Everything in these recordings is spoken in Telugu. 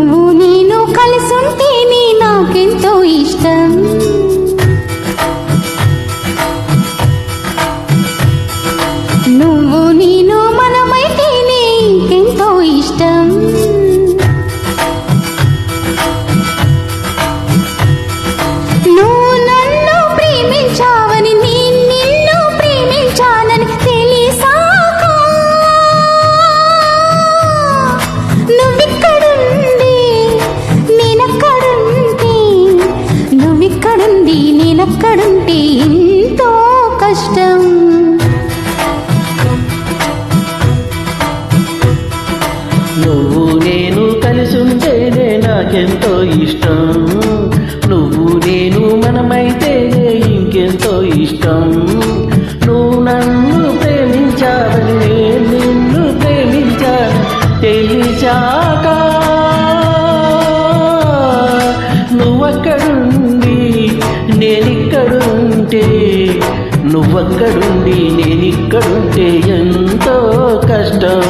నువ్వు నేను కలిసుంటేనే నాకెంతో ఇష్టం. నువ్వు నేను మనమైతేనే ఇంకెంతో ఇష్టం. నువ్వు నన్ను ప్రేమించావని నేను నిన్ను ప్రేమించానని తెలిసాక నువ్విక్కడుండి నేనక్కడుంటే నువ్విక్కడుండి నేనక్కడుంటే ఎంతో కష్టం. నువ్వు నేను కలిసుంటేనే నాకెంతో ఇష్టం. నువ్వు నేను మనమైతేనే ఇంకెంతో ఇష్టం. నువ్వు నన్ను ప్రేమించావని నేను నిన్ను ప్రేమించాను తెలిసాక నువ్వక్కడుండి నేనిక్కడుంటే నువ్వక్కడుండి నేనిక్కడుంటే ఎంతో కష్టం.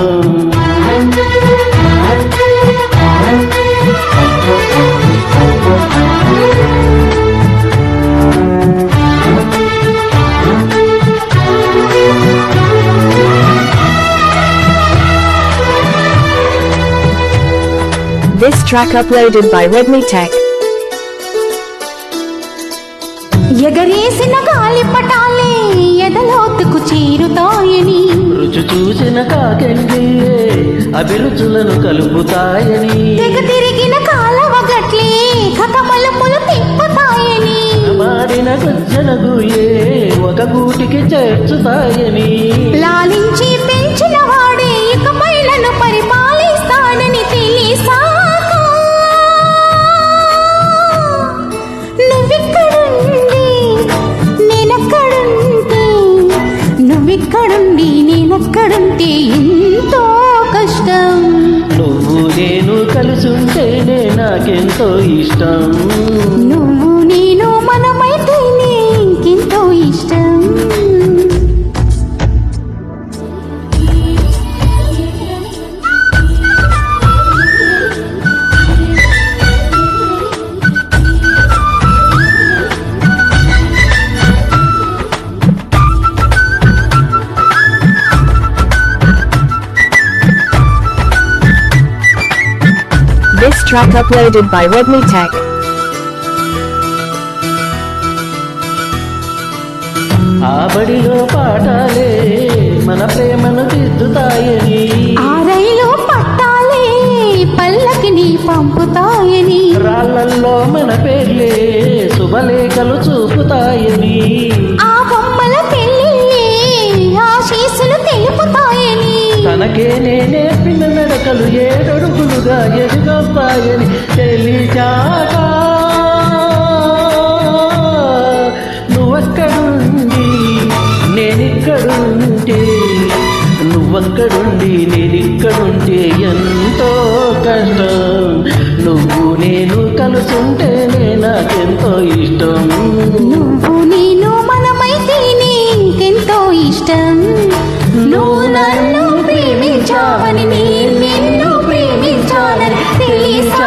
This track uploaded by Redmi Tech. ఎగరేసిన గాలి పటాలే ఎదలోతుకు చేరుతాయని రుచి చూసిన కాకెండి అభిరుచులను కలుపుతాయని తెగ తిరిగిన కాలవ గట్లే కథమలుపులు తిప్పుతాయని మాడిన గుజ్జన గుయే ఒక గూటికి చేర్చుతాయని లాలించి పెంచిన వాడే ఇకపై నన్ను పరిపాలిస్తాడని తెలిసాక నువ్విక్కడుండి నేనక్కడుంటే నువ్విక్కడుండి నేనక్కడుంటే ఎంతో కష్టం. నువ్వు నేను కలిసుంటేనే నాకెంతో ఇష్టం. నువ్వు నేను మనమైతేనే ఇంకెంతో ఇష్టం. This track uploaded by Redmi Tech. ఆ బడిలో పాఠాలే మన ప్రేమను దిద్దుతాయని ఆ రైలు పట్టాలే పల్లకిని పంపుతాయని రాళ్ళల్లో మన పేర్లే శుభలేఖలు చూపుతాయని ఆ బొమ్మల పెళ్ళిళ్ళే ఆశీస్సులు తెలుపుతాయని తనకే నేనే పిల్ల నడకలు ఏడడుగులుగా ఎదుగొస్తాయని తెలిసాక నువ్వక్కడుండి నేనిక్కడుంటే నువ్వక్కడుండి నేనిక్కడుంటే ఎంతో కష్టం. నువ్వు నేను కలుసుంటేనే నాకెంతో ఇష్టం. నువ్వు నేను మనమైతేనే ఇంకెంతో ఇష్టం. నువ్వు నన్ను ప్రేమించావని నేను నిన్ను ప్రేమించానని తెలిసా